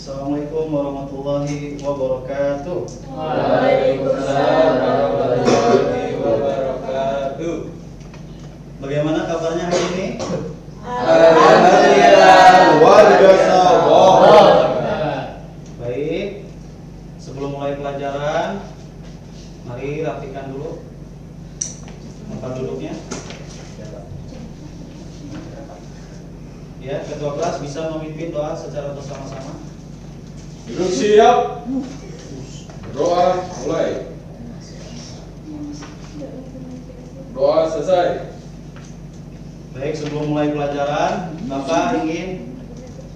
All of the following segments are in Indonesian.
Assalamualaikum warahmatullahi wabarakatuh. Waalaikumsalam warahmatullahi wabarakatuh. Bagaimana kabarnya hari ini? Alhamdulillah luar biasa. Baik. Sebelum mulai pelajaran, mari rapikan dulu tempat duduknya. Ya, ketua kelas bisa memimpin doa secara bersama-sama. Duduk siap. Doa mulai. Doa selesai. Baik, sebelum mulai pelajaran, Bapak ingin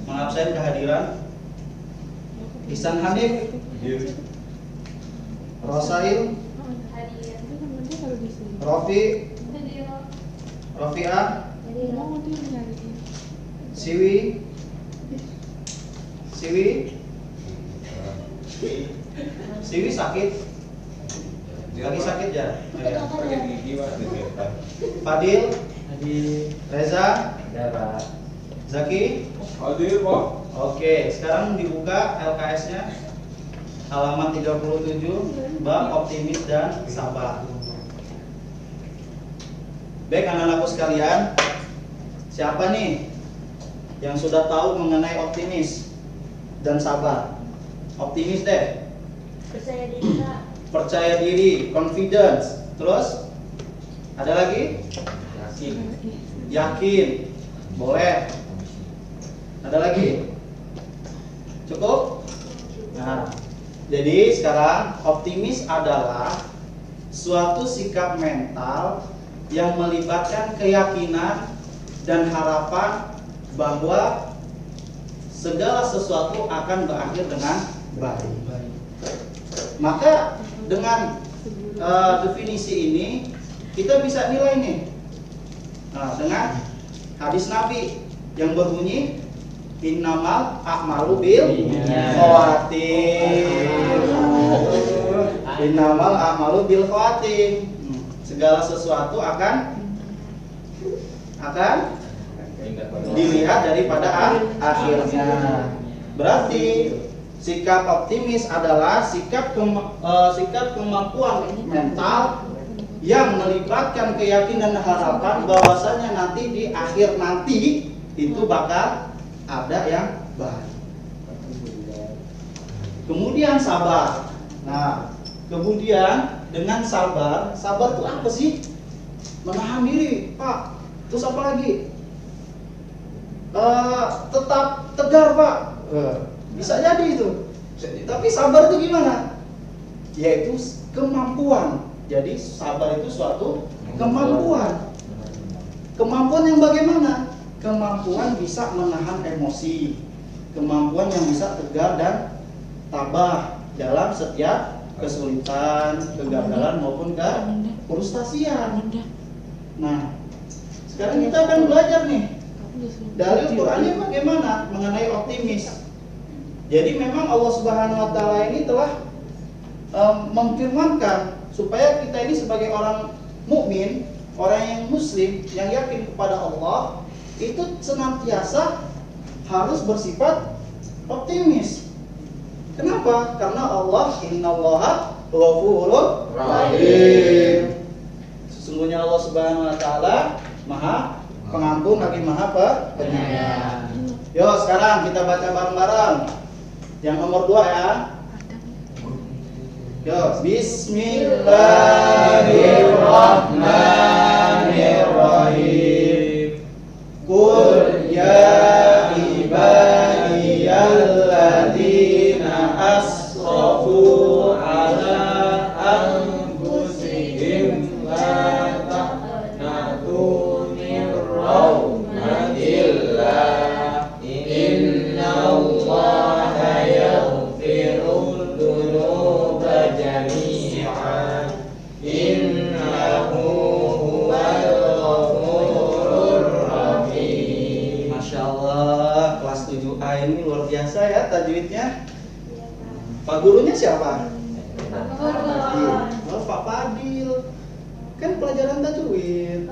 mengabsen kehadiran Ihsan Hanif, Rosail, Rofi, Rofiah, Siwi, Siwi sakit, lagi sakit ya? Pakai gigi Pak. Fadil, Reza, Zaki. Hadir Pak. Oke, sekarang dibuka LKS-nya halaman 37, bab optimis dan sabar. Baik anak-anakku sekalian, siapa nih yang sudah tahu mengenai optimis dan sabar? Optimis deh, Percaya diri, Kak. percaya diri, confidence. Terus ada lagi? Yakin. Boleh. Ada lagi? Cukup? Nah, jadi sekarang optimis adalah suatu sikap mental yang melibatkan keyakinan dan harapan bahwa segala sesuatu akan berakhir dengan baik. Maka dengan definisi ini kita bisa nilai nih. Nah, dengan hadis Nabi yang berbunyi innamal a'malu bil khawatim. Innamal a'malu bil khawatim. Segala sesuatu akan dilihat daripada akhirnya. Berarti sikap optimis adalah sikap kemampuan mental yang melibatkan keyakinan dan harapan bahwasanya nanti di akhir nanti itu bakal ada yang baik. Kemudian sabar. Nah, kemudian dengan sabar itu apa sih? Menahan diri, Pak. Terus apa lagi? Tetap tegar, Pak. Bisa jadi itu. Tapi sabar itu gimana? Yaitu kemampuan. Jadi sabar itu suatu kemampuan. Kemampuan yang bagaimana? Kemampuan bisa menahan emosi. Kemampuan yang bisa tegar dan tabah dalam setiap kesulitan, kegagalan maupun kefrustasian. Nah, sekarang kita akan belajar nih. Dalil Qur'annya bagaimana mengenai optimis. Jadi memang Allah Subhanahu wa taala ini telah memfirmankan supaya kita ini sebagai orang mukmin, orang yang muslim, yang yakin kepada Allah, itu senantiasa harus bersifat optimis. Kenapa? Karena Allah innallaha ghafurur rahim. Sesungguhnya Allah Subhanahu wa taala Maha Pengampun lagi Maha Penyayang. Yo, sekarang kita baca bareng-bareng. Yang nomor 2 ya. Yo, bismillahirrahmanirrahim. Qul ya ibadiyalladzina asrafu ala anfusihim la taqnatu min rahmatillah. Innallaha yaghfirud dzunuba jami'an. Innahu huwal ghafurur rahim. Masya Allah, kelas 7A ini luar biasa ya tajwidnya. Pak gurunya siapa? Oh, Pak Fadil. Kan pelajaran tajwid.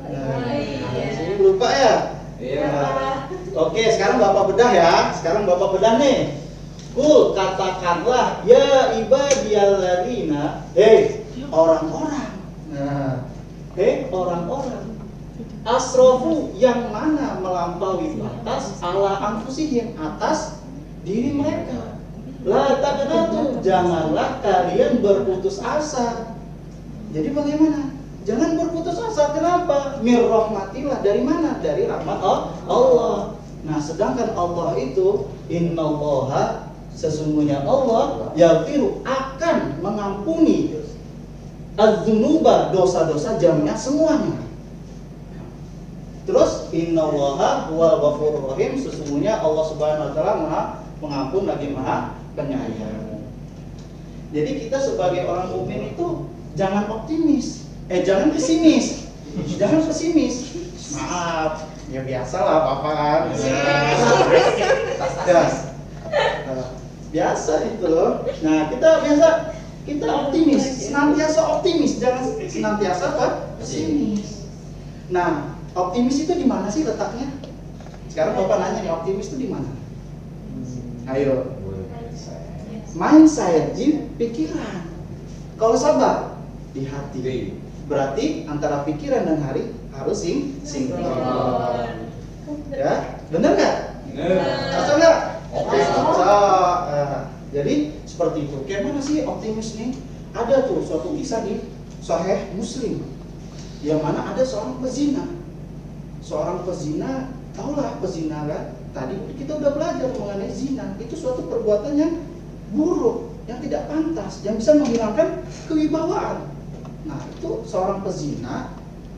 Sini lupa ya? Iya. Oke, sekarang Bapak bedah ya. Sekarang Bapak bedah nih. Kul, katakanlah ya ibadiyalladzina, hei orang-orang. Nah, hei orang-orang. Asrofu yang mana melampaui batas ala anfusihim atas diri mereka. La taqnatu, janganlah kalian berputus asa. Jadi bagaimana? Jangan berputus asa. Kenapa? Mir rahmatillah, dari mana? Dari rahmat Allah. Nah, sedangkan Allah itu innallaha, sesungguhnya Allah yaghfiru, akan mengampuni az-dzunuba, dosa-dosa jami'ah semuanya. Terus innallaha huwal ghafurur rahim, sesungguhnya Allah Subhanahu wa taala Maha Pengampun lagi Maha Penyayang. Jadi kita sebagai orang mukmin itu jangan optimis, jangan pesimis. Jangan pesimis. Maaf, ya biasalah Bapak kan. Biasa itu loh. Nah, kita optimis, senantiasa optimis, jangan senantiasa pesimis. Nah, optimis itu di mana sih letaknya? Sekarang Bapak nanya nih, optimis itu di mana? Ayo. Mindset, di pikiran. Kalau sabar di hati. Berarti antara pikiran dan hari harus sinkron. Ya, benar nggak? Benar. Nggak? Jadi seperti itu. Kayak mana sih optimis nih? Ada tuh suatu kisah di Sahih Muslim, yang mana ada seorang pezina. Seorang pezina, tahulah pezina kan? Tadi kita udah belajar mengenai zina. Itu suatu perbuatan yang buruk, yang tidak pantas, yang bisa menghilangkan kewibawaan. Nah, itu seorang pezina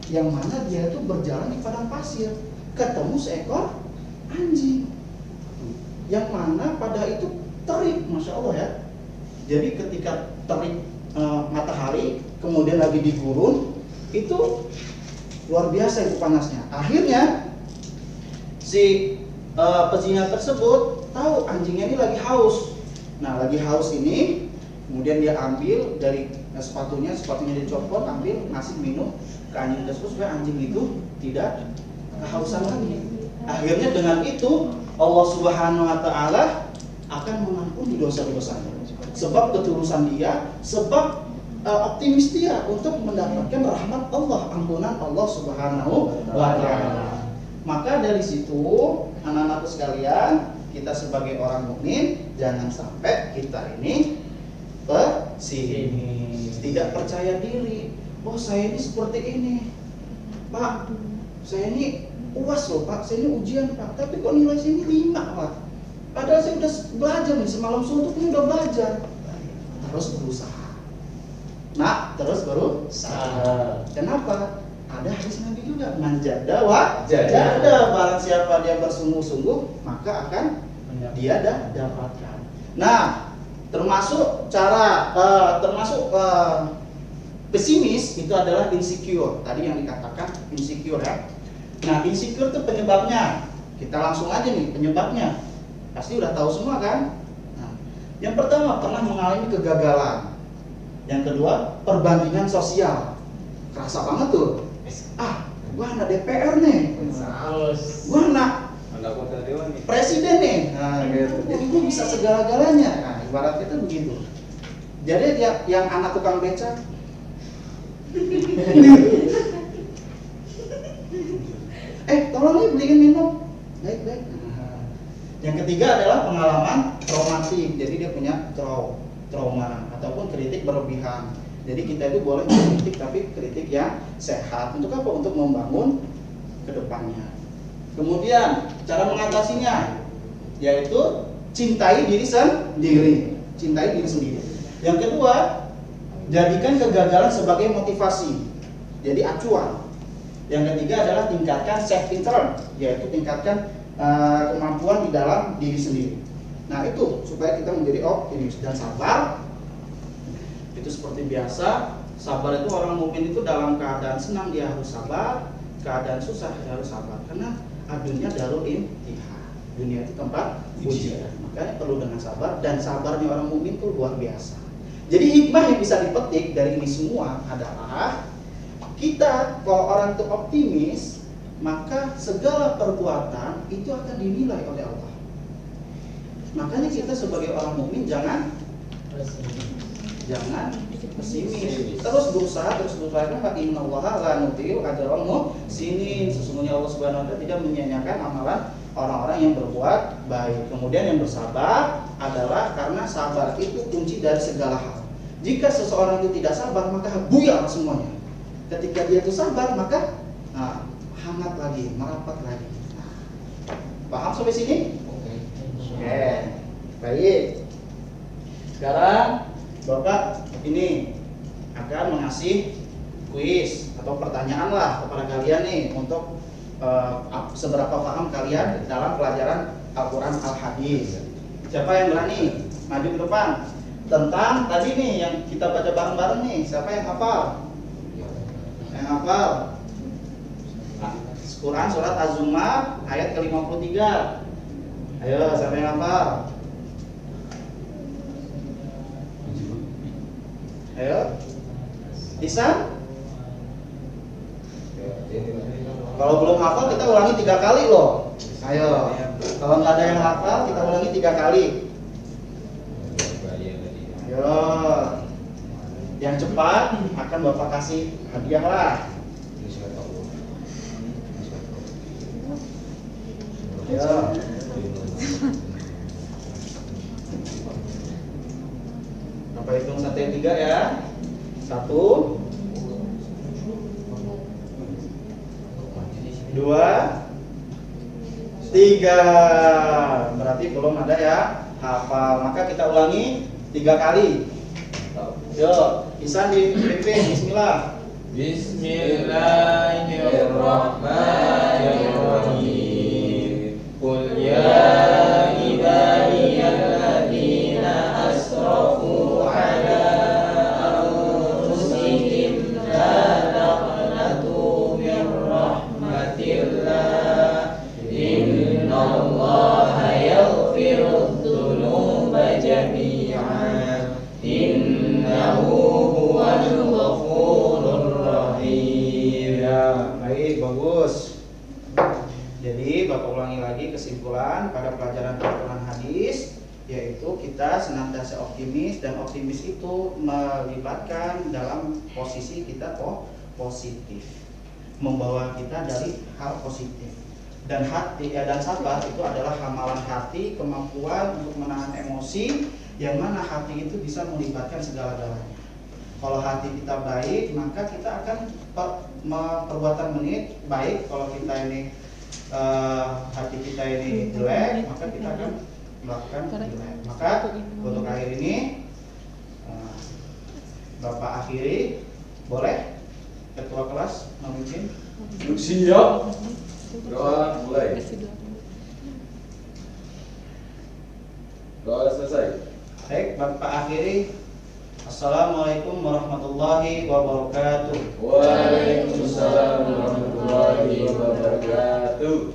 yang mana dia itu berjalan di padang pasir, ketemu seekor anjing, yang mana pada itu terik, masya Allah ya. Jadi ketika terik matahari, kemudian lagi di gurun, itu luar biasa itu panasnya. Akhirnya si pezina tersebut tahu anjingnya ini lagi haus. Nah, lagi haus ini, kemudian dia ambil dari sepatunya dicopot, ambil, ngasih minum ke anjing tersebut supaya anjing itu tidak kehausan lagi. Akhirnya dengan itu Allah Subhanahu wa taala akan mengampuni dosa-dosanya. Sebab ketulusan dia, sebab optimis dia untuk mendapatkan rahmat Allah, ampunan Allah Subhanahu wa taala. Maka dari situ, anak-anakku sekalian, kita sebagai orang mukmin jangan sampai kita ini pesimis, tidak percaya diri. Oh, saya ini seperti ini, Pak. Saya ini UAS loh, Pak. Saya ini ujian, Pak. Tapi kok nilai saya ini 5, Pak. Padahal saya udah belajar nih, semalam suntuk ini udah belajar. Terus berusaha. Nah, terus berusaha. Kenapa? Ada hadis Nabi juga, manjada jada, barang siapa dia bersungguh-sungguh maka akan dia dapatkan. Nah, termasuk cara pesimis itu adalah insecure. Tadi yang dikatakan insecure ya. Nah, insecure itu penyebabnya. Kita langsung aja nih penyebabnya. Pasti udah tahu semua kan? Nah, yang pertama pernah mengalami kegagalan. Yang kedua, perbandingan sosial. Kerasa banget tuh. Gua anak DPR nih. Gua anak presiden nih. Nah, gitu. Jadi gua bisa segala-galanya. Nah, ibarat kita begitu. Jadi yang anak tukang beca. Tolong nih beliin minum. Baik. Yang ketiga adalah pengalaman traumatik. Jadi dia punya trauma ataupun kritik berlebihan. Jadi kita itu boleh kritik, tapi kritik yang sehat. Untuk apa? Untuk membangun ke depannya. Kemudian cara mengatasinya yaitu cintai diri sendiri. Cintai diri sendiri. Yang kedua, jadikan kegagalan sebagai motivasi. Jadi acuan. Yang ketiga adalah tingkatkan self interest, yaitu tingkatkan kemampuan di dalam diri sendiri. Nah, itu supaya kita menjadi optimis dan sabar. Itu seperti biasa, sabar itu orang mukmin itu dalam keadaan senang dia harus sabar, keadaan susah dia harus sabar. Karena dunia darul imtihan, dunia itu tempat ujian. Makanya perlu dengan sabar, dan sabarnya orang mukmin itu luar biasa. Jadi hikmah yang bisa dipetik dari ini semua adalah kita kalau orang itu optimis, maka segala perbuatan itu akan dinilai oleh Allah. Makanya kita sebagai orang mukmin jangan pesimis. Terus berusaha karena innallaha la nudhi'u ajral muhsinin. Sesungguhnya Allah Subhanahu wa taala tidak menyia-nyiakan amalan orang-orang yang berbuat baik. Kemudian yang bersabar adalah karena sabar itu kunci dari segala hal. Jika seseorang itu tidak sabar maka buyar semuanya. Ketika dia itu sabar maka hangat lagi, merapat lagi. Paham sampai sini? Oke. Baik. Sekarang Bapak ini akan mengasih kuis atau pertanyaan lah kepada kalian nih untuk seberapa paham kalian dalam pelajaran Al-Quran Al-Hadis. Siapa yang berani maju ke depan tentang tadi nih yang kita baca bareng-bareng nih? Siapa yang hafal? Yang hafal? Quran surat Az-Zumar ayat ke-53. Ayo, siapa yang hafal? Ayo, bisa? Kalau belum hafal kita ulangi 3 kali loh. Ayo, kalau nggak ada yang hafal kita ulangi 3 kali. Ayo, yang cepat akan Bapak kasih hadiah lah. Ayo. Bapak hitung 1, 2, 3 ya. 1, 2, 3. Berarti belum ada ya hafal. Maka kita ulangi 3 kali. Yo, Isan dipimpin. Bismillah. Bismillahirrahmanirrahim. Qul ya ibadiyalladzina asrafu ala anfusihim la taqnatu min rahmatillah. Innallaha yaghfirudz dzunuba jami'an. Innahu huwal ghafurur rahim. Ya, baik, bagus. Jadi Bapak ulangi lagi kesimpulan pada pelajaran Al-Quran Hadis, yaitu kita senantiasa optimis, dan optimis itu melibatkan dalam posisi kita positif, membawa kita dari hal positif. Dan hati dan sabar itu adalah hamalan hati, kemampuan untuk menahan emosi, yang mana hati itu bisa melibatkan segala-galanya. Kalau hati kita baik, maka kita akan perbuatan baik. Kalau kita ini hati kita ini jelek, maka kita akan melakukan jelek. Maka untuk akhir ini Bapak akhiri, boleh ketua kelas memimpin. Duduk siap. Doa mulai. Doa selesai. Baik, Bapak akhiri. Assalamualaikum warahmatullahi wabarakatuh. Waalaikumsalam warahmatullahi wabarakatuh.